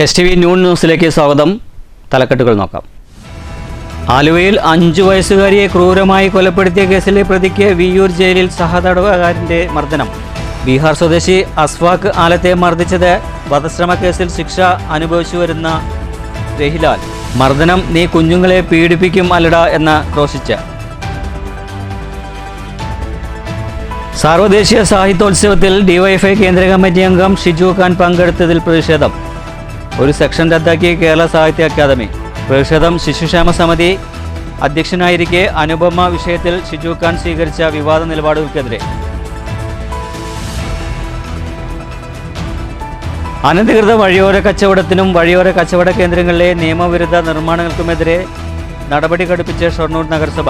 STV ന്യൂസിലേക്ക് സ്വാഗതം. തലക്കെട്ടുകൾ നോക്കാം. ആലുവയിൽ 5 വയസ്സുകാരിയെ ക്രൂരമായി കൊലപ്പെടുത്തിയ കേസിലെ പ്രതിക്ക് വിയ്യൂർ ജയിലിൽ സഹതടവുകാരൻ്റെ മർദ്ദനം. ബീഹാർ സ്വദേശി അസ്ഫാഖ് ആലത്തെ മർദ്ദിച്ചത് വധശ്രമ കേസിൽ ശിക്ഷ അനുഭവിച്ചു വരുന്ന രഹിലാൽ. മർദ്ദനം നീ കുഞ്ഞുങ്ങളെ പീഡിപ്പിക്കും അല്ലടാ എന്ന് ക്രോശിച്ച്. സാർവദേശീയ സാഹിത്യോത്സവത്തിൽ DYFI കേന്ദ്ര കമ്മിറ്റി അംഗം ഷിജു ഖാൻ പങ്കെടുത്തതിൽ പ്രതിഷേധം. ഒരു സെക്ഷൻ റദ്ദാക്കി കേരള സാഹിത്യ അക്കാദമി. പ്രതിഷേധം ശിശുക്ഷേമ സമിതി അധ്യക്ഷനായിരിക്കെ അനുപമ വിഷയത്തിൽ ഷിജു ഖാൻ സ്വീകരിച്ച വിവാദ നിലപാടുകൾക്കെതിരെ. അനധികൃത വഴിയോര കച്ചവടത്തിനും വഴിയോര കച്ചവട കേന്ദ്രങ്ങളിലെ നിയമവിരുദ്ധ നിർമ്മാണങ്ങൾക്കുമെതിരെ നടപടി ഘടിപ്പിച്ച് ഷൊർണൂർ നഗരസഭ.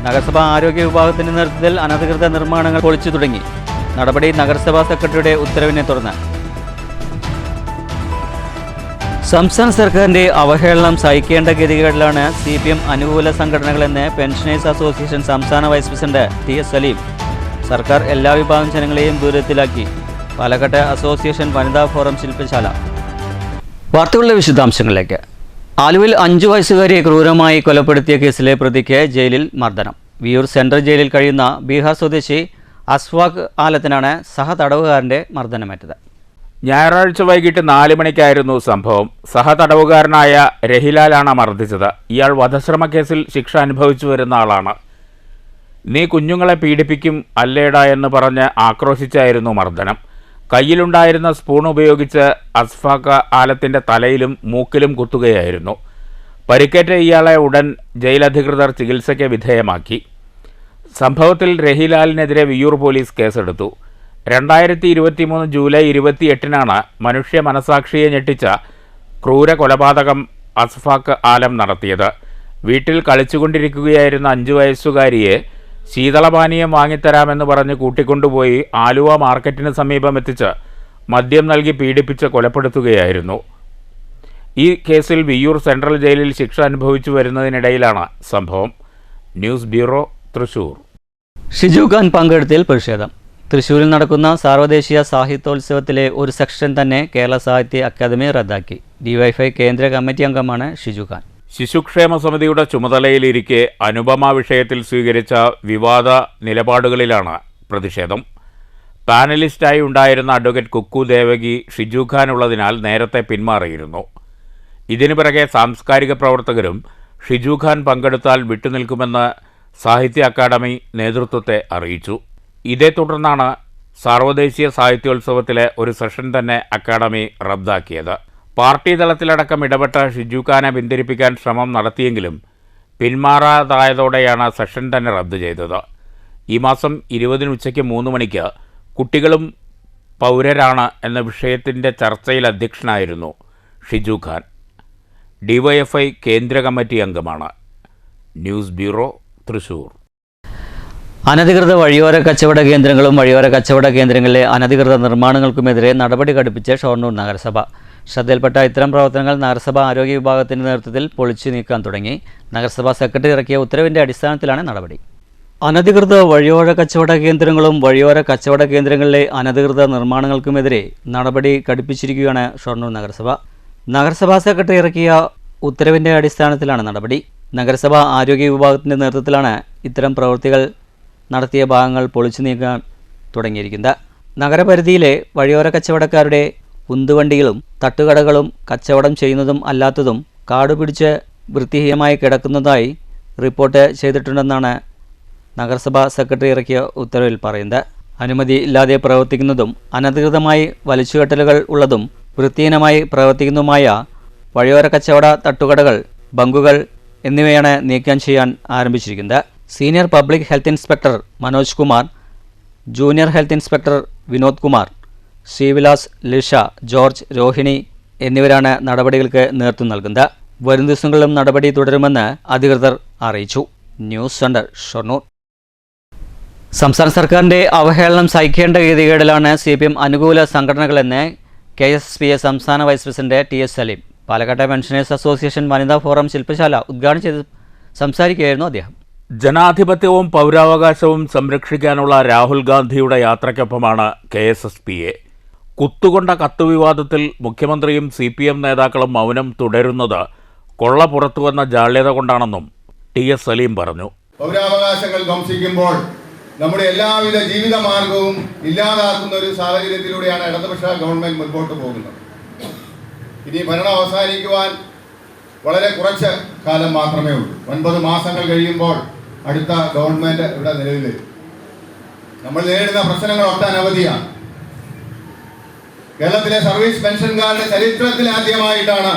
നഗരസഭ ആരോഗ്യ വിഭാഗത്തിൻ്റെ നേതൃത്വത്തിൽ അനധികൃത നിർമ്മാണങ്ങൾ പൊളിച്ചു തുടങ്ങി. നടപടി നഗരസഭാ സെക്രട്ടറിയുടെ ഉത്തരവിനെ തുടർന്ന്. സംസ്ഥാന സർക്കാരിൻ്റെ അവഹേളനം സഹിക്കേണ്ട ഗതികേടിലാണ് CPM അനുകൂല സംഘടനകളെന്ന് പെൻഷനേഴ്സ് അസോസിയേഷൻ സംസ്ഥാന വൈസ് പ്രസിഡന്റ് TS സലീം. സർക്കാർ എല്ലാ വിഭാഗം ജനങ്ങളെയും ദൂരത്തിലാക്കി. പാലക്കാട് അസോസിയേഷൻ വനിതാ ഫോറം ശില്പശാല. വാർത്തകളുടെ വിശദാംശങ്ങളിലേക്ക്. ആലുവയിൽ 5 വയസ്സുകാരിയെ ക്രൂരമായി കൊലപ്പെടുത്തിയ കേസിലെ പ്രതിക്ക് ജയിലിൽ മർദ്ദനം. വിയ്യൂർ സെൻട്രൽ ജയിലിൽ കഴിയുന്ന ബീഹാർ സ്വദേശി അസ്ഫാഖ് ആലത്തിനാണ് സഹതടവുകാരൻ്റെ മർദ്ദനമേറ്റത്. ഞായറാഴ്ച വൈകിട്ട് 4 മണിക്കായിരുന്നു സംഭവം. സഹതടവുകാരനായ രഹിലാലാണ് മർദ്ദിച്ചത്. ഇയാൾ വധശ്രമ കേസിൽ ശിക്ഷ അനുഭവിച്ചു വരുന്ന ആളാണ്. നീ കുഞ്ഞുങ്ങളെ പീഡിപ്പിക്കും അല്ലേടാ എന്ന് പറഞ്ഞ് ആക്രോശിച്ചായിരുന്നു മർദ്ദനം. കയ്യിലുണ്ടായിരുന്ന സ്പൂൺ ഉപയോഗിച്ച് അസ്ഫാഖ് ആലത്തിൻ്റെ തലയിലും മൂക്കിലും കുത്തുകയായിരുന്നു. പരിക്കേറ്റ ഇയാളെ ഉടൻ ജയിലധികൃതർ ചികിത്സയ്ക്ക് വിധേയമാക്കി. സംഭവത്തിൽ രഹിലാലിനെതിരെ വിയ്യൂർ പോലീസ് കേസെടുത്തു. 2023 ജൂലൈ 28-നാണ് മനുഷ്യ മനസാക്ഷിയെ ഞെട്ടിച്ച ക്രൂര കൊലപാതകം അസ്ഫാഖ് ആലം നടത്തിയത്. വീട്ടിൽ കളിച്ചുകൊണ്ടിരിക്കുകയായിരുന്ന 5 വയസ്സുകാരിയെ ശീതളപാനീയം വാങ്ങിത്തരാമെന്ന് പറഞ്ഞ് കൂട്ടിക്കൊണ്ടുപോയി ആലുവ മാർക്കറ്റിന് സമീപം എത്തിച്ച് മദ്യം നൽകി പീഡിപ്പിച്ച് കൊലപ്പെടുത്തുകയായിരുന്നു. ഈ കേസിൽ വിയ്യൂർ സെൻട്രൽ ജയിലിൽ ശിക്ഷ അനുഭവിച്ചു വരുന്നതിനിടയിലാണ് സംഭവം. News bureau, Thrissur. ഷിജു ഖാൻ പങ്കെടുത്തതിൽ പ്രതിഷേധം. തൃശ്ശൂരിൽ നടക്കുന്ന സാർവദേശീയ സാഹിത്യോത്സവത്തിലെ ഒരു സെക്ഷൻ തന്നെ കേരള സാഹിത്യ അക്കാദമി റദ്ദാക്കി. DYFI കേന്ദ്ര കമ്മിറ്റി അംഗമാണ് ഷിജു ഖാൻ. ശിശുക്ഷേമ സമിതിയുടെ ചുമതലയിലിരിക്കെ അനുപമ വിഷയത്തിൽ സ്വീകരിച്ച വിവാദ നിലപാടുകളിലാണ് പ്രതിഷേധം. പാനലിസ്റ്റായി ഉണ്ടായിരുന്ന അഡ്വക്കേറ്റ് കുക്കു ദേവകി ഷിജു ഖാൻ ഉള്ളതിനാൽ നേരത്തെ പിന്മാറിയിരുന്നു. ഇതിനു പിറകെ സാംസ്കാരിക പ്രവർത്തകരും ഷിജു ഖാൻ പങ്കെടുത്താൽ വിട്ടുനിൽക്കുമെന്ന് സാഹിത്യ അക്കാദമി നേതൃത്വത്തെ അറിയിച്ചു. ഇതേ തുടർന്നാണ് സാർവദേശീയ സാഹിത്യോത്സവത്തിലെ ഒരു സെഷൻ തന്നെ അക്കാദമി റദ്ദാക്കിയത്. പാർട്ടി തലത്തിലടക്കം ഇടപെട്ട ഷിജു ഖാനെ പിന്തിരിപ്പിക്കാൻ ശ്രമം നടത്തിയെങ്കിലും പിന്മാറാതായതോടെയാണ് സെഷൻ തന്നെ റദ്ദു ചെയ്തത്. ഈ മാസം 20 ഉച്ചയ്ക്ക് 3 മണിക്ക് കുട്ടികളും പൗരരാണ് എന്ന വിഷയത്തിൻ്റെ ചർച്ചയിൽ അധ്യക്ഷനായിരുന്നു ഷിജു ഖാൻ. DYFI കേന്ദ്ര കമ്മിറ്റി അംഗമാണ്. News bureau, Thrissur. അനധികൃത വഴിയോര കച്ചവട കേന്ദ്രങ്ങളും വഴിയോര കച്ചവട കേന്ദ്രങ്ങളിലെ അനധികൃത നിർമ്മാണങ്ങൾക്കുമെതിരെ നടപടി ഘടിപ്പിച്ച് ഷൊർണൂർ നഗരസഭ. ശ്രദ്ധയിൽപ്പെട്ട ഇത്തരം പ്രവർത്തനങ്ങൾ നഗരസഭ ആരോഗ്യ വിഭാഗത്തിൻ്റെ നേതൃത്വത്തിൽ പൊളിച്ചു നീക്കാൻ തുടങ്ങി. നഗരസഭാ സെക്രട്ടറി ഇറക്കിയ ഉത്തരവിൻ്റെ അടിസ്ഥാനത്തിലാണ് നടപടി. അനധികൃത വഴിയോര കച്ചവട കേന്ദ്രങ്ങളും വഴിയോര കച്ചവട കേന്ദ്രങ്ങളിലെ അനധികൃത നിർമ്മാണങ്ങൾക്കുമെതിരെ നടപടി ഘടിപ്പിച്ചിരിക്കുകയാണ് ഷൊർണൂർ നഗരസഭ. നഗരസഭാ സെക്രട്ടറി ഇറക്കിയ ഉത്തരവിൻ്റെ അടിസ്ഥാനത്തിലാണ് നടപടി. നഗരസഭ ആരോഗ്യ വിഭാഗത്തിൻ്റെ നേതൃത്വത്തിലാണ് ഇത്തരം പ്രവൃത്തികൾ നടത്തിയ ഭാഗങ്ങൾ പൊളിച്ചു നീക്കാൻ തുടങ്ങിയിരിക്കുന്നത്. നഗരപരിധിയിലെ വഴിയോര കച്ചവടക്കാരുടെ ഉന്തുവണ്ടികളും തട്ടുകടകളും കച്ചവടം ചെയ്യുന്നതും അല്ലാത്തതും കാടുപിടിച്ച് വൃത്തിഹീനമായി കിടക്കുന്നതായി റിപ്പോർട്ട് ചെയ്തിട്ടുണ്ടെന്നാണ് നഗരസഭാ സെക്രട്ടറി ഇറക്കിയ ഉത്തരവിൽ പറയുന്നത്. അനുമതി ഇല്ലാതെ പ്രവർത്തിക്കുന്നതും അനധികൃതമായി വലിച്ചുകെട്ടലുകൾ ഉള്ളതും വൃത്തിഹീനമായി പ്രവർത്തിക്കുന്നതുമായ വഴിയോര കച്ചവട തട്ടുകടകൾ, ബങ്കുകൾ എന്നിവയാണ് നീക്കം ചെയ്യാൻ ആരംഭിച്ചിരിക്കുന്നത്. Senior public health inspector Manoj Kumar, junior health inspector Vinod Kumar, Srivilas, Lisha, George, Rohini എന്നിവരാണ് നടപടികൾക്ക് നേതൃത്വം നൽകുന്നത്. വരും ദിവസങ്ങളിലും നടപടി തുടരുമെന്ന് അധികൃതർ അറിയിച്ചു. News centre, Shoranur. സംസ്ഥാന സർക്കാരിൻ്റെ അവഹേളനം സഹിക്കേണ്ട ഗതികേടിലാണ് CPM അനുകൂല സംഘടനകളെന്ന് KSPA സംസ്ഥാന vice president TS Saleem. Palakkad pensioners association വനിതാ ഫോറം ശില്പശാല ഉദ്ഘാടനം ചെയ്ത് സംസാരിക്കുകയായിരുന്നു അദ്ദേഹം. ജനാധിപത്യവും പൗരാവകാശവും സംരക്ഷിക്കാനുള്ള രാഹുൽ ഗാന്ധിയുടെ യാത്രയ്ക്കൊപ്പമാണ് KSSPA. കുത്തുകൊണ്ട കത്ത് വിവാദത്തിൽ മുഖ്യമന്ത്രിയും CPM നേതാക്കളും മൗനം തുടരുന്നത് കൊള്ള പുറത്തുവന്ന ജാള്യത കൊണ്ടാണെന്നും TS സലീം പറഞ്ഞു. പൗരാവകാശങ്ങൾ ധ്വംസിക്കുമ്പോൾ നമ്മുടെ എല്ലാവിധ ജീവിത മാർഗവും ഇല്ലാതാക്കുന്ന ഒരു സാഹചര്യത്തിലൂടെയാണ് ഇടതുപക്ഷ ഗവൺമെന്റ് മുൻപോട്ട് പോകുന്നത്. ഇനി ഭരണം അവസാനിക്കുവാൻ വളരെ കുറച്ച് കാലം മാത്രമേ ഉള്ളൂ. 9 മാസങ്ങൾ കഴിയുമ്പോൾ അടുത്ത ഗവൺമെന്റ് ഇവിടെ നിലവിൽ വരും. നമ്മൾ നേരിടുന്ന പ്രശ്നങ്ങൾ ഒട്ടനവധിയാണ്. കേരളത്തിലെ സർവീസ് പെൻഷൻകാരുടെ ചരിത്രത്തിൽ ആദ്യമായിട്ടാണ്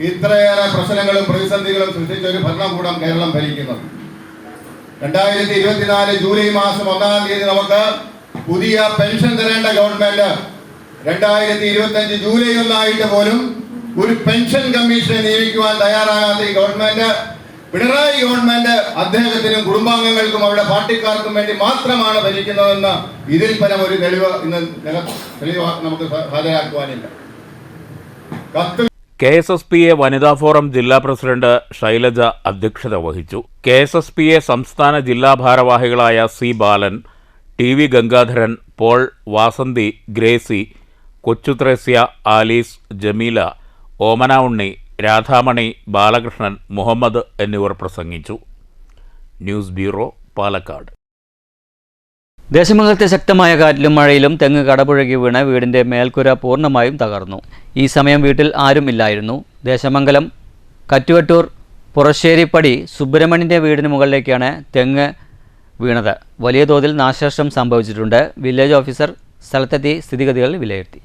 ഇത്രയേറെ പ്രശ്നങ്ങളും പ്രതിസന്ധികളും സൃഷ്ടിച്ച ഒരു ഭരണകൂടം കേരളം ഭരിക്കുന്നത്. 2024 ജൂലൈ മാസം 1-ാം തീയതി നമുക്ക് പുതിയ പെൻഷൻ തരേണ്ട ഗവൺമെന്റ് 2025 ജൂലൈ 1 പോലും ഒരു പെൻഷൻ കമ്മീഷനെ നിയമിക്കുവാൻ തയ്യാറാകാത്ത ഈ ഗവൺമെന്റ്, പിണറായി ഗവൺമെന്റ് അദ്ദേഹത്തിനും കുടുംബാംഗങ്ങൾക്കും അവരുടെ പാർട്ടിക്കാർക്കും വേണ്ടി മാത്രമാണ് ഭരിക്കുന്നതെന്ന് ഇതിൽ പരം ഒരു തെളിവ് ഇന്ന് നമുക്ക് ഹാജരാക്കുവാനില്ല. KSSPA വനിതാ ഫോറം ജില്ലാ പ്രസിഡന്റ് ശൈലജ അധ്യക്ഷത വഹിച്ചു. KSSPA സംസ്ഥാന ജില്ലാ ഭാരവാഹികളായ C. Balan, TV Gangadharan, Paul, Vasanthi, Gracy, Kochuthresia, Alice, Jameela, Omana Unni, Radhamani, Balakrishnan, Muhammad എന്നിവർ പ്രസംഗിച്ചു. News bureau, Palakkad. ദേശമംഗലത്തെ ശക്തമായ കാറ്റിലും മഴയിലും തെങ്ങ് കടപുഴകി വീണ് വീടിൻ്റെ മേൽക്കുര പൂർണ്ണമായും തകർന്നു. ഈ സമയം വീട്ടിൽ ആരും ഇല്ലായിരുന്നു. ദേശമംഗലം കറ്റുവട്ടൂർ പുറശ്ശേരിപ്പടി സുബ്രഹ്മണ്യൻ്റെ വീടിന് മുകളിലേക്കാണ് തെങ്ങ് വീണത്. വലിയ തോതിൽ നാശനഷ്ടം സംഭവിച്ചിട്ടുണ്ട്. വില്ലേജ് ഓഫീസർ സ്ഥലത്തെത്തി സ്ഥിതിഗതികൾ വിലയിരുത്തി.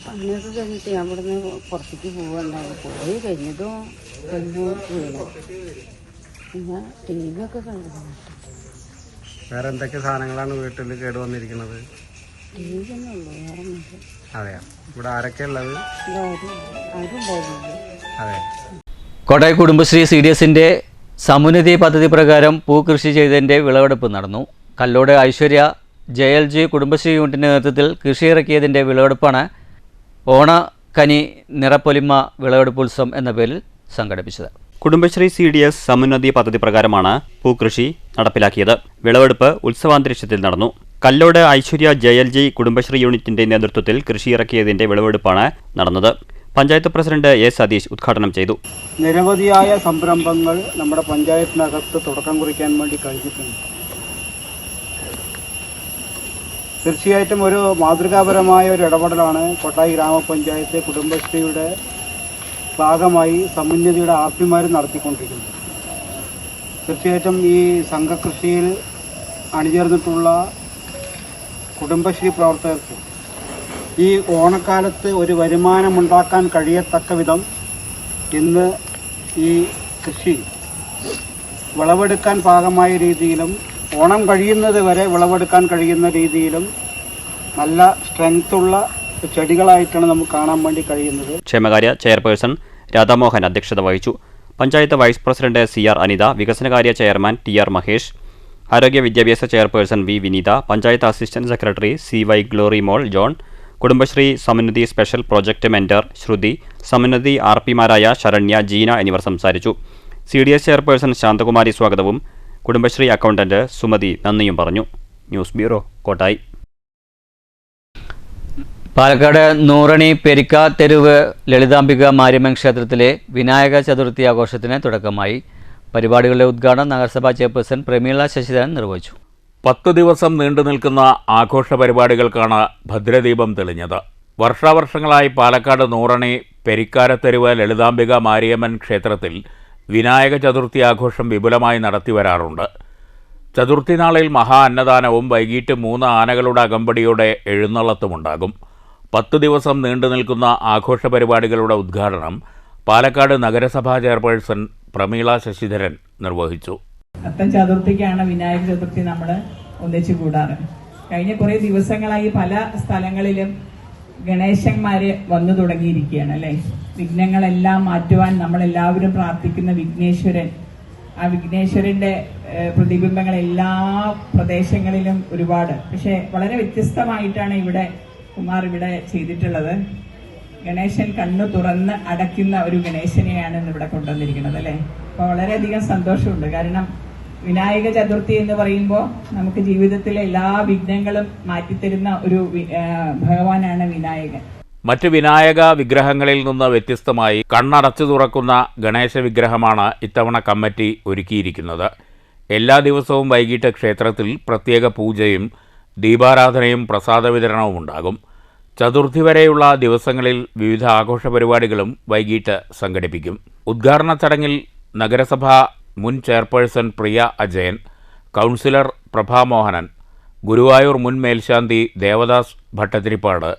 പണിയൊക്കെ കഴിഞ്ഞിട്ട് അവിടുന്ന് പുറത്തേക്ക് പോവുകയുണ്ടാവും. പോയി കഴിഞ്ഞതും വീണു. പിന്നെ TV ഒക്കെ കണ്ടു. വേറെ എന്തൊക്കെ സാധനങ്ങളാണ് വീട്ടിൽ കേടുവന്നിരിക്കുന്നത്? TV തന്നെ ഉള്ളൂ, വേറെ ഒന്നും. അതെയോ? ഇവിടെ ആരൊക്കെ ഉള്ളത്? ആരും ഉണ്ടായിരുന്നില്ല. അതെ. കോട്ടയം കുടുംബശ്രീ CDSന്റെ സമുന്നതി പദ്ധതി പ്രകാരം പൂക്കൃഷി ചെയ്തതിൻ്റെ വിളവെടുപ്പ് നടന്നു. കല്ലോട് ഐശ്വര്യ JLG കുടുംബശ്രീ യൂണിറ്റിൻ്റെ നേതൃത്വത്തിൽ കൃഷി ഇറക്കിയതിൻ്റെ വിളവെടുപ്പാണ് ഓണക്കനി നിറപ്പൊലിമ വിളവെടുപ്പ് ഉത്സവം എന്ന പേരിൽ സംഘടിപ്പിച്ചത്. കുടുംബശ്രീ CDS സമുന്നതി പദ്ധതി പ്രകാരമാണ് പൂക്കൃഷി നടപ്പിലാക്കിയത്. വിളവെടുപ്പ് ഉത്സവാന്തരീക്ഷത്തിൽ നടന്നു. കല്ലോട് ഐശ്വര്യ JLG കുടുംബശ്രീ യൂണിറ്റിന്റെ നേതൃത്വത്തിൽ കൃഷി ഇറക്കിയതിന്റെ വിളവെടുപ്പാണ് നടന്നത്. Panchayat president A. സതീഷ് ഉദ്ഘാടനം ചെയ്തു. നിരവധിയായ സംരംഭങ്ങൾ നമ്മുടെ പഞ്ചായത്തിനകത്ത് തുടക്കം കുറിക്കാൻ വേണ്ടി കഴിഞ്ഞിട്ടുണ്ട്. തീർച്ചയായിട്ടും ഒരു മാതൃകാപരമായ ഒരു ഇടപെടലാണ് കോട്ടായി ഗ്രാമപഞ്ചായത്ത് കുടുംബശ്രീയുടെ ഭാഗമായി സമുന്നതിയുടെ ആർപിമാർ നടത്തിക്കൊണ്ടിരിക്കുന്നത്. തീർച്ചയായിട്ടും ഈ സംഘകൃഷിയിൽ അണിചേർന്നിട്ടുള്ള കുടുംബശ്രീ പ്രവർത്തകർക്ക് ഈ ഓണക്കാലത്ത് ഒരു വരുമാനമുണ്ടാക്കാൻ കഴിയത്തക്ക വിധം ഇന്ന് ഈ കൃഷി വിളവെടുക്കാൻ പാകമായ രീതിയിലും ഓണം കഴിയുന്നത് വരെ വിളവെടുക്കാൻ കഴിയുന്ന രീതിയിലും നല്ല സ്ട്രെങ്ത്തുള്ള ചെടികളായിട്ടാണ് നമുക്ക് കാണാൻ വേണ്ടി കഴിയുന്നത്. ക്ഷേമകാര്യ ചെയർപേഴ്സൺ രാധാമോഹൻ അധ്യക്ഷത വഹിച്ചു. Panchayat vice president CR Anitha, വികസനകാര്യ ചെയർമാൻ TR മഹേഷ്, ആരോഗ്യ വിദ്യാഭ്യാസ chairperson V. Vineetha, panchayat assistant secretary CY Glory Mol John, Kudumbashree Samunnathi special project mentor Sruthi, Samunnathi RPമാരായ ശരണ്യ, ജീന എന്നിവർ സംസാരിച്ചു. CDS ചെയർപേഴ്സൺ ശാന്തകുമാരി സ്വാഗതവും കുടുംബശ്രീ അക്കൗണ്ടന്റ് സുമതി നന്ദിയും പറഞ്ഞു. News bureau, Kottayi. പാലക്കാട് നൂറണി പെരിക്കാത്തെരുവ് ലളിതാംബിക മാരിയമ്മൻ ക്ഷേത്രത്തിലെ വിനായക ചതുർത്ഥി ആഘോഷത്തിന് തുടക്കമായി. പരിപാടികളുടെ ഉദ്ഘാടനം നഗരസഭാ ചെയർപേഴ്സൺ പ്രമീള ശശിധരൻ നിർവഹിച്ചു. 10 ദിവസം നീണ്ടു നിൽക്കുന്ന ആഘോഷ പരിപാടികൾക്കാണ് ഭദ്രദീപം തെളിഞ്ഞത്. വർഷാവർഷങ്ങളായി പാലക്കാട് നൂറണി പെരിക്കാരത്തെരുവ് ലളിതാംബിക മാരിയമ്മൻ ക്ഷേത്രത്തിൽ വിനായക ചതുർത്ഥി ആഘോഷം വിപുലമായി നടത്തിവരാറുണ്ട്. ചതുർത്ഥി നാളിൽ മഹാ അന്നദാനവും വൈകിട്ട് 3 ആനകളുടെ അകമ്പടിയോടെ എഴുന്നള്ളത്തുമുണ്ടാകും. 10 ദിവസം നീണ്ടു നിൽക്കുന്ന ആഘോഷ പരിപാടികളുടെ ഉദ്ഘാടനം പാലക്കാട് നഗരസഭാ ചെയർപേഴ്സൺ പ്രമീള ശശിധരൻ നിർവഹിച്ചു. അത്തം ചതുർത്ഥിക്കാണ് വിനായക ചതുർത്ഥി നമ്മൾ ഒന്നിച്ചു കൂടാറ്. കഴിഞ്ഞ കുറേ ദിവസങ്ങളായി പല സ്ഥലങ്ങളിലും ഗണേശന്മാര് വന്നു തുടങ്ങിയിരിക്കുകയാണ് അല്ലേ. വിഘ്നങ്ങളെല്ലാം മാറ്റുവാൻ നമ്മളെല്ലാവരും പ്രാർത്ഥിക്കുന്ന വിഘ്നേശ്വരൻ, ആ വിഘ്നേശ്വരന്റെ പ്രതിബിംബങ്ങൾ എല്ലാ പ്രദേശങ്ങളിലും ഒരുപാട്. പക്ഷെ വളരെ വ്യത്യസ്തമായിട്ടാണ് ഇവിടെ കുമാർ ഇവിടെ ചെയ്തിട്ടുള്ളത്. ഗണേശൻ കണ്ണു തുറന്ന് അടയ്ക്കുന്ന ഒരു ഗണേശനെയാണ് ഇന്ന് ഇവിടെ കൊണ്ടുവന്നിരിക്കുന്നത് അല്ലേ. അപ്പോൾ വളരെയധികം സന്തോഷമുണ്ട്. കാരണം വിനായക ചതുർത്ഥി എന്ന് പറയുമ്പോൾ നമുക്ക് ജീവിതത്തിലെ എല്ലാ വിഘ്നങ്ങളും മാറ്റിത്തരുന്ന ഒരു ഭഗവാനാണ് വിനായകൻ. മറ്റ് വിനായക വിഗ്രഹങ്ങളിൽ നിന്ന് വ്യത്യസ്തമായി കണ്ണടച്ചു തുറക്കുന്ന ഗണേശ വിഗ്രഹമാണ് ഇത്തവണ കമ്മിറ്റി ഒരുക്കിയിരിക്കുന്നത്. എല്ലാ ദിവസവും വൈകിട്ട് ക്ഷേത്രത്തിൽ പ്രത്യേക പൂജയും ദീപാരാധനയും പ്രസാദ വിതരണവും ഉണ്ടാകും. ചതുർത്ഥി വരെയുള്ള ദിവസങ്ങളിൽ വിവിധ ആഘോഷ പരിപാടികളും വൈകിട്ട് സംഘടിപ്പിക്കും. ഉദ്ഘാടന ചടങ്ങിൽ നഗരസഭാ മുൻ ചെയർപേഴ്സൺ പ്രിയ അജയൻ, കൗൺസിലർ പ്രഭാമോഹനൻ, ഗുരുവായൂർ മുൻ മേൽശാന്തി ദേവദാസ് ഭട്ടതിരിപ്പാട്,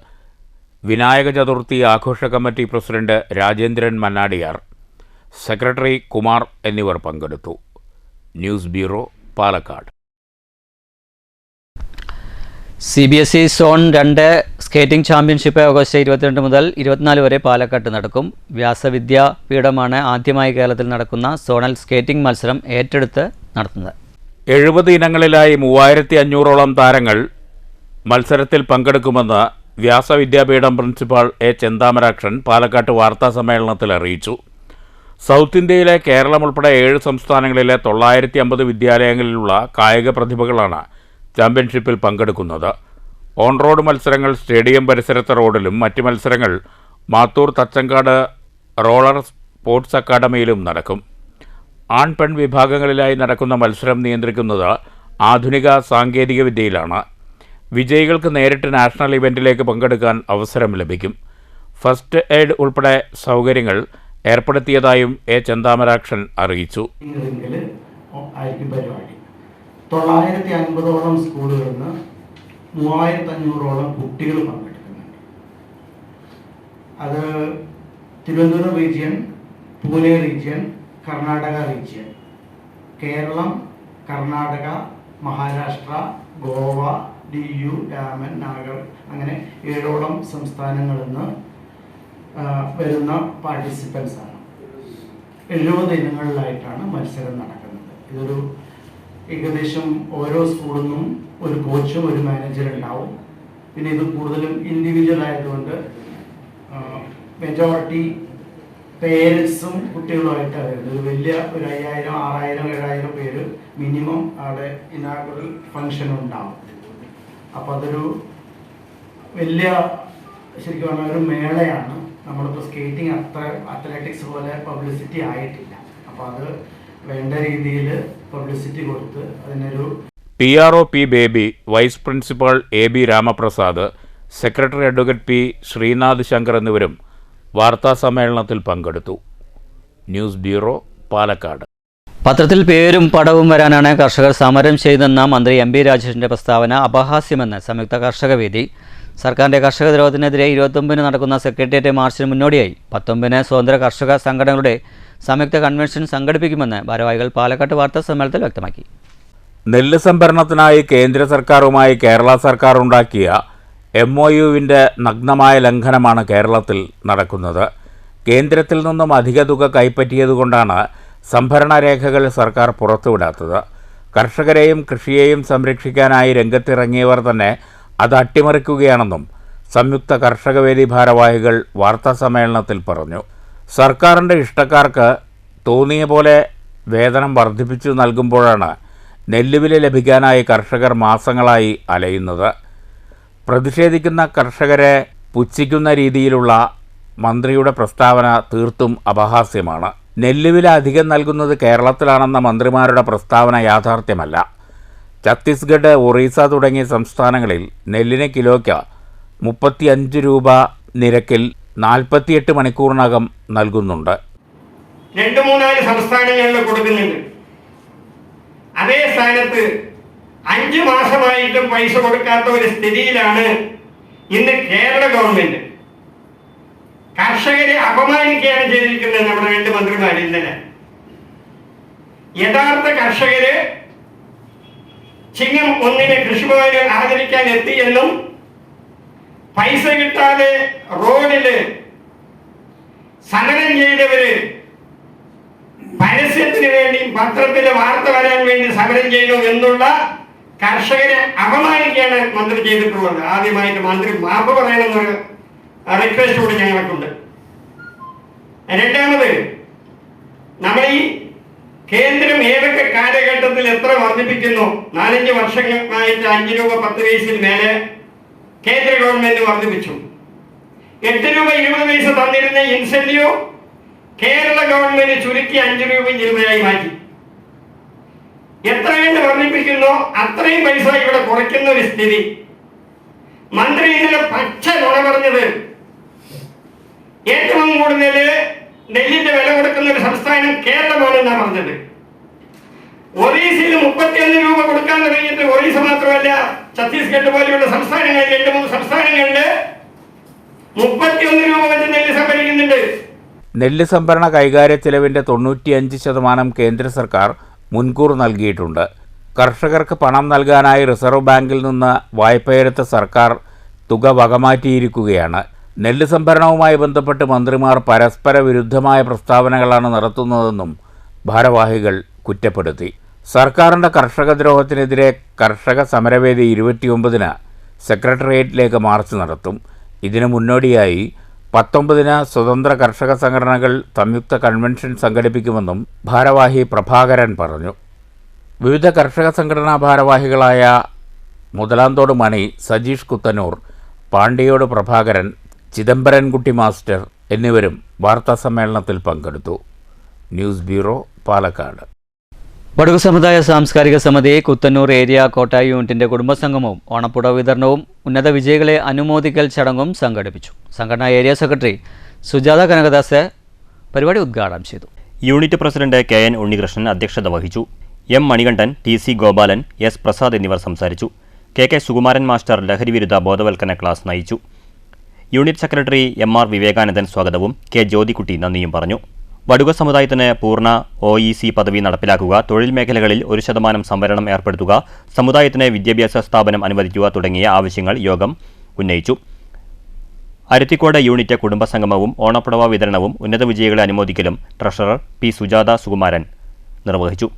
വിനായക ചതുർത്ഥി ആഘോഷ committee president Rajendran Mannadiyar, secretary Kumar എന്നിവർ പങ്കെടുത്തു. News bureau, Palakkad. CBSE zone 2 skating championship August 22 മുതൽ 24 വരെ പാലക്കാട്ട് നടക്കും. വ്യാസവിദ്യാപീഠമാണ് ആദ്യമായി കേരളത്തിൽ നടക്കുന്ന സോണൽ സ്കേറ്റിംഗ് മത്സരം ഏറ്റെടുത്ത് നടത്തുന്നത്. 70 ഇനങ്ങളിലായി 3500ഓളം താരങ്ങൾ മത്സരത്തിൽ പങ്കെടുക്കുമെന്ന് വ്യാസവിദ്യാപീഠം പ്രിൻസിപ്പാൾ എ ചെന്താമരാക്ഷൻ പാലക്കാട്ട് വാർത്താസമ്മേളനത്തിൽ അറിയിച്ചു. സൗത്ത് ഇന്ത്യയിലെ കേരളം ഉൾപ്പെടെ 7 സംസ്ഥാനങ്ങളിലെ 950 വിദ്യാലയങ്ങളിലുള്ള കായിക പ്രതിഭകളാണ് ചാമ്പ്യൻഷിപ്പിൽ പങ്കെടുക്കുന്നത്. ഓൺ റോഡ് മത്സരങ്ങൾ സ്റ്റേഡിയം പരിസരത്തെ റോഡിലും മറ്റ് മത്സരങ്ങൾ മാത്തൂർ തച്ചങ്കാട് റോളർ സ്പോർട്സ് അക്കാദമിയിലും നടക്കും. ആൺ പെൺ വിഭാഗങ്ങളിലായി നടക്കുന്ന മത്സരം നിയന്ത്രിക്കുന്നത് ആധുനിക സാങ്കേതിക വിദ്യയിലാണ്. വിജയികൾക്ക് നേരിട്ട് നാഷണൽ ഇവൻറ്റിലേക്ക് പങ്കെടുക്കാൻ അവസരം ലഭിക്കും. ഫസ്റ്റ് എയ്ഡ് ഉൾപ്പെടെ സൗകര്യങ്ങൾ ഏർപ്പെടുത്തിയതായും എ ചെന്താമരാക്ഷൻ അറിയിച്ചു. 950ഓളം സ്കൂളുകളിൽ നിന്ന് 3500ഓളം കുട്ടികൾ പങ്കെടുക്കുന്നുണ്ട്. അത് Thiruvananthapuram region, Pune region, Karnataka region, Keralam, Karnataka, Maharashtra, Goa, DU, Daman, Nagar, അങ്ങനെ 7ഓളം സംസ്ഥാനങ്ങളിൽ നിന്ന് വരുന്ന പാർട്ടിസിപ്പൻസാണ്. 70 ഇനങ്ങളിലായിട്ടാണ് മത്സരം നടക്കുന്നത്. ഇതൊരു ഏകദേശം ഓരോ സ്കൂളിൽ നിന്നും ഒരു കോച്ചും ഒരു മാനേജർ ഉണ്ടാവും. പിന്നെ ഇത് കൂടുതലും ഇൻഡിവിജ്വൽ ആയതുകൊണ്ട് മെജോറിറ്റി പേരൻസും കുട്ടികളുമായിട്ട് വരുന്നത്. ഒരു വലിയ ഒരു 5000, 6000, 7000 പേര് മിനിമം അവിടെ ഇനാഗുറൽ ഫംഗ്ഷൻ ഉണ്ടാവും. അപ്പോൾ അതൊരു വലിയ ശരിക്കും പറഞ്ഞാൽ ഒരു മേളയാണ്. നമ്മളിപ്പോൾ സ്കേറ്റിംഗ് അത്ര അത്ലറ്റിക്സ് പോലെ പബ്ലിസിറ്റി ആയിട്ടില്ല. അപ്പോൾ അത് വേണ്ട രീതിയിൽ പബ്ലിസിറ്റി കൊടുത്ത് അതിനൊരു PRO P. Baby, vice principal AB Ramaprasad, secretary advocate P. Sreenath Shankar എന്നിവരും വാർത്താസമ്മേളനത്തിൽ പങ്കെടുത്തു. News bureau, Palakkad. പത്രത്തിൽ പേരും പടവും വരാനാണ് കർഷകർ സമരം ചെയ്തെന്ന മന്ത്രി MB രാജേഷിൻ്റെ പ്രസ്താവന അപഹാസ്യമെന്ന് സംയുക്ത കർഷക വേദി. സർക്കാരിൻ്റെ കർഷക ദ്രോഹത്തിനെതിരെ 29 നടക്കുന്ന സെക്രട്ടേറിയറ്റ് മാർച്ചിന് മുന്നോടിയായി 19 സ്വതന്ത്ര കർഷക സംഘടനകളുടെ സംയുക്ത കൺവെൻഷൻ സംഘടിപ്പിക്കുമെന്ന് ഭാരവാഹികൾ പാലക്കാട്ട് വാർത്താ സമ്മേളനത്തിൽ വ്യക്തമാക്കി. നെല്ല് സംഭരണത്തിനായി കേന്ദ്ര സർക്കാരുമായി കേരള സർക്കാർ ഉണ്ടാക്കിയ MOUവിൻ്റെ നഗ്നമായ ലംഘനമാണ് കേരളത്തിൽ നടക്കുന്നത്. കേന്ദ്രത്തിൽ നിന്നും അധിക തുക കൈപ്പറ്റിയതുകൊണ്ടാണ് സംഭരണ രേഖകൾ സർക്കാർ പുറത്തുവിടാത്തത്. കർഷകരെയും കൃഷിയെയും സംരക്ഷിക്കാനായി രംഗത്തിറങ്ങിയവർ തന്നെ അത് അട്ടിമറിക്കുകയാണെന്നും സംയുക്ത കർഷകവേദി ഭാരവാഹികൾ വാർത്താസമ്മേളനത്തിൽ പറഞ്ഞു. സർക്കാരിൻ്റെ ഇഷ്ടക്കാർക്ക് തോന്നിയ പോലെ വേതനം വർദ്ധിപ്പിച്ചു നൽകുമ്പോഴാണ് നെല്ലുവില ലഭിക്കാനായി കർഷകർ മാസങ്ങളായി അലയുന്നത്. പ്രതിഷേധിക്കുന്ന കർഷകരെ പുച്ഛിക്കുന്ന രീതിയിലുള്ള മന്ത്രിയുടെ പ്രസ്താവന തീർത്തും അപഹാസ്യമാണ്. നെല്ലുവില അധികം നൽകുന്നത് കേരളത്തിലാണെന്ന മന്ത്രിമാരുടെ പ്രസ്താവന യാഥാർത്ഥ്യമല്ല. ഛത്തീസ്ഗഡ്, ഒറീസ തുടങ്ങിയ സംസ്ഥാനങ്ങളിൽ നെല്ലിന് കിലോയ്ക്ക് 35 രൂപ നിരക്കിൽ 48 മണിക്കൂറിനകം നൽകുന്നുണ്ട്. 2-3 സംസ്ഥാനങ്ങളിൽ കൊടുക്കുന്നുണ്ട്. അതേ സ്ഥാനത്ത് 5 മാസമായിട്ടും പൈസ കൊടുക്കാത്ത ഒരു സ്ഥിതിയിലാണ് ഇന്ന് കേരള ഗവൺമെന്റ്. കർഷകരെ അപമാനിക്കുകയാണ് ചെയ്തിരിക്കുന്നത് നമ്മുടെ 2 മന്ത്രിമാർ ഇന്നലെ. യഥാർത്ഥ കർഷകര് ചിങ്ങം 1 കൃഷിഭവനിൽ ആദരിക്കാൻ എത്തിയെന്നും പൈസ കിട്ടാതെ റോഡില് സമരം ചെയ്തവര് പരസ്യത്തിന് വേണ്ടി പത്രത്തിലെ വാർത്ത വരാൻ വേണ്ടി സമരം ചെയ്യണം എന്നുള്ള കർഷകരെ അപമാനിക്കുകയാണ് മന്ത്രി ചെയ്തിട്ടുള്ളത്. ആദ്യമായിട്ട് മന്ത്രി മാപ്പ് പറയണമെന്നൊരു റിക്വസ്റ്റ് കൂടി ഞങ്ങൾക്കുണ്ട്. രണ്ടാമത്, നമ്മൾ ഈ കേന്ദ്രം ഏതൊക്കെ കാലഘട്ടത്തിൽ എത്ര വർദ്ധിപ്പിക്കുന്നു? 4-5 വർഷമായിട്ട് 5 രൂപ 10 പൈസയിൽ മേലെ കേന്ദ്ര ഗവൺമെന്റ് വർദ്ധിപ്പിച്ചു. 8 രൂപ 20 പൈസ തന്നിരുന്ന ഇൻസെന്റീവ് കേരള ഗവൺമെന്റ് ചുരുക്കി 5 രൂപ 20 മാറ്റി. എത്ര കണ്ട് വർദ്ധിപ്പിക്കുന്നോ അത്രയും പൈസ ഇവിടെ കുറയ്ക്കുന്ന ഒരു സ്ഥിതി. മന്ത്രി ഇന്നലെ പച്ച നുണ പറഞ്ഞത് ഏറ്റവും കൂടുതൽ നെല്ലിന്റെ വില കൊടുക്കുന്ന ഒരു സംസ്ഥാനം കേരളമാണെന്നാണ് പറഞ്ഞത്. ഒറീസയിൽ 31 രൂപ കൊടുക്കാൻ തുടങ്ങിയിട്ട് ഒറീസ മാത്രമല്ല, ഛത്തീസ്ഗഡ് പോലെയുള്ള സംസ്ഥാനങ്ങളിൽ 2-3 സംസ്ഥാനങ്ങളിൽ 31 രൂപ വെച്ച് നെല്ല് സംഭരിക്കുന്നുണ്ട്. നെല്ല് സംഭരണ കൈകാര്യ ചെലവിൻ്റെ 95% കേന്ദ്ര സർക്കാർ മുൻകൂർ നൽകിയിട്ടുണ്ട്. കർഷകർക്ക് പണം നൽകാനായി റിസർവ് ബാങ്കിൽ നിന്ന് വായ്പയെടുത്ത സർക്കാർ തുക വകമാറ്റിയിരിക്കുകയാണ്. നെല്ല് സംഭരണവുമായി ബന്ധപ്പെട്ട് മന്ത്രിമാർ പരസ്പര വിരുദ്ധമായ പ്രസ്താവനകളാണ് നടത്തുന്നതെന്നും ഭാരവാഹികൾ കുറ്റപ്പെടുത്തി. സർക്കാരിൻ്റെ കർഷക ദ്രോഹത്തിനെതിരെ കർഷക സമരവേദി 29-ന് സെക്രട്ടേറിയറ്റിലേക്ക് മാർച്ച് നടത്തും. ഇതിനു മുന്നോടിയായി 19-ന് സ്വതന്ത്ര കർഷക സംഘടനകൾ സംയുക്ത കൺവെൻഷൻ സംഘടിപ്പിക്കുമെന്നും ഭാരവാഹി പ്രഭാകരൻ പറഞ്ഞു. വിവിധ കർഷക സംഘടനാ ഭാരവാഹികളായ മുതലാന്തോട് മണി, സജീഷ് കുത്തന്നൂർ, പാണ്ടിയോട് പ്രഭാകരൻ, ചിദംബരൻകുട്ടി മാസ്റ്റർ എന്നിവരും വാർത്താസമ്മേളനത്തിൽ പങ്കെടുത്തു. News bureau, Palakkad. വടുക സമുദായ സാംസ്കാരിക സമിതി കുത്തന്നൂർ ഏരിയ കോട്ടായി യൂണിറ്റിന്റെ കുടുംബസംഗമവും ഓണപ്പുട വിതരണവും ഉന്നത വിജയികളെ അനുമോദിക്കൽ ചടങ്ങും സംഘടിപ്പിച്ചു. സംഘടനാ ഏരിയ സെക്രട്ടറി സുജാത കനകദാസ് പരിപാടി ഉദ്ഘാടനം ചെയ്തു. യൂണിറ്റ് പ്രസിഡന്റ് KN ഉണ്ണികൃഷ്ണൻ അധ്യക്ഷത വഹിച്ചു. M Manikandan, TC Gopalan, S Prasad എന്നിവർ സംസാരിച്ചു. KK സുകുമാരൻ മാസ്റ്റർ ലഹരിവിരുദ്ധ ബോധവൽക്കരണ ക്ലാസ് നയിച്ചു. യൂണിറ്റ് സെക്രട്ടറി MR വിവേകാനന്ദൻ സ്വാഗതവും K ജ്യോതിക്കുട്ടി നന്ദിയും പറഞ്ഞു. വടുക സമുദായത്തിന് പൂർണ്ണ OEC പദവി നടപ്പിലാക്കുക, തൊഴിൽ മേഖലകളിൽ 1% സംവരണം ഏർപ്പെടുത്തുക, സമുദായത്തിന് വിദ്യാഭ്യാസ സ്ഥാപനം അനുവദിക്കുക തുടങ്ങിയ ആവശ്യങ്ങൾ യോഗം ഉന്നയിച്ചു. അരുത്തിക്കോട് യൂണിറ്റ് കുടുംബസംഗമവും ഓണപ്പുടവ വിതരണവും ഉന്നത വിജയികളെ അനുമോദിക്കലും ട്രഷറർ P സുജാത സുകുമാരൻ നിർവഹിച്ചു.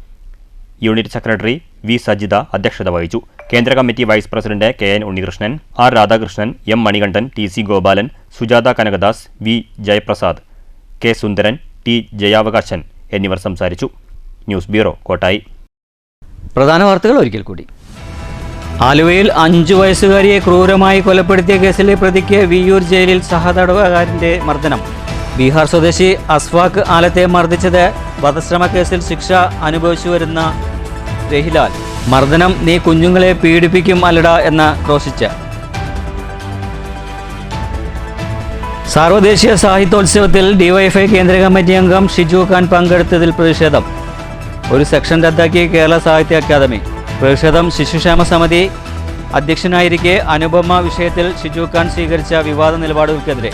യൂണിറ്റ് സെക്രട്ടറി V സജിത അധ്യക്ഷത വഹിച്ചു. കേന്ദ്ര committee vice president KN Unnikrishnan, R Radhakrishnan, M Manikandan, TC Gopalan, Sujatha Kanakadas, V Jayaprasad, K Sundaran, T Jayavakasan എന്നിവർ സംസാരിച്ചു. News bureau, Kottayi. പ്രധാന വാർത്തകൾ ഒരിക്കൽ കൂടി. ആലുവയിൽ 5 വയസ്സുകാരിയെ ക്രൂരമായി കൊലപ്പെടുത്തിയ കേസിലെ പ്രതിക്ക് വിയ്യൂർ ജയിലിൽ സഹതടവുകാരന്റെ മർദ്ദനം. ബീഹാർ സ്വദേശി അസ്ഫാഖ് ആലത്തെ മർദ്ദിച്ചത് വധശ്രമ കേസിൽ ശിക്ഷ അനുഭവിച്ചു വരുന്ന രഹിലാൽ. മർദ്ദനം നീ കുഞ്ഞുങ്ങളെ പീഡിപ്പിക്കും അല്ലടാ എന്ന് ക്രോശിച്ച്. സാർവദേശീയ സാഹിത്യോത്സവത്തിൽ DYFI കേന്ദ്ര കമ്മിറ്റി അംഗം ഷിജു ഖാൻ പങ്കെടുത്തതിൽ പ്രതിഷേധം. ഒരു സെക്ഷൻ റദ്ദാക്കി കേരള സാഹിത്യ അക്കാദമി. പ്രതിഷേധം ശിശുക്ഷേമ സമിതി അധ്യക്ഷനായിരിക്കെ അനുപമ വിഷയത്തിൽ ഷിജു ഖാൻ സ്വീകരിച്ച വിവാദ നിലപാടുകൾക്കെതിരെ.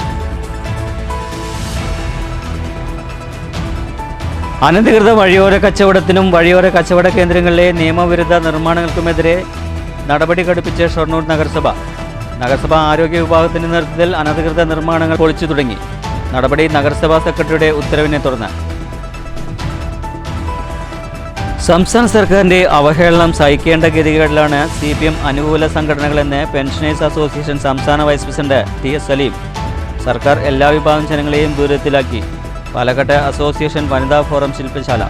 അനധികൃത വഴിയോര കച്ചവടത്തിനും വഴിയോര കച്ചവട കേന്ദ്രങ്ങളിലെ നിയമവിരുദ്ധ നിർമ്മാണങ്ങൾക്കുമെതിരെ നടപടി ഘടിപ്പിച്ച് ഷൊർണൂർ നഗരസഭ. നഗരസഭാ ആരോഗ്യ വിഭാഗത്തിന്റെ നേതൃത്വത്തിൽ അനധികൃത നിർമ്മാണങ്ങൾ പൊളിച്ചു തുടങ്ങി. നടപടി നഗരസഭാ സെക്രട്ടറിയുടെ ഉത്തരവിനെ തുടർന്ന്. സംസ്ഥാന സർക്കാരിന്റെ അവഹേളനം സഹിക്കേണ്ട ഗതികേടിലാണ് CPM അനുകൂല സംഘടനകളെന്ന് പെൻഷനേഴ്സ് അസോസിയേഷൻ സംസ്ഥാന വൈസ് പ്രസിഡന്റ് TS സലീം. സർക്കാർ എല്ലാ വിഭാഗം ജനങ്ങളെയും ദുരിതത്തിലാക്കി. പാലക്കാട് അസോസിയേഷൻ വനിതാ ഫോറം ശില്പശാല.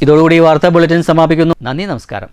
ഇതോടുകൂടി വാർത്താ ബുള്ളറ്റിൻ സമാപിക്കുന്നു. നന്ദി, നമസ്കാരം.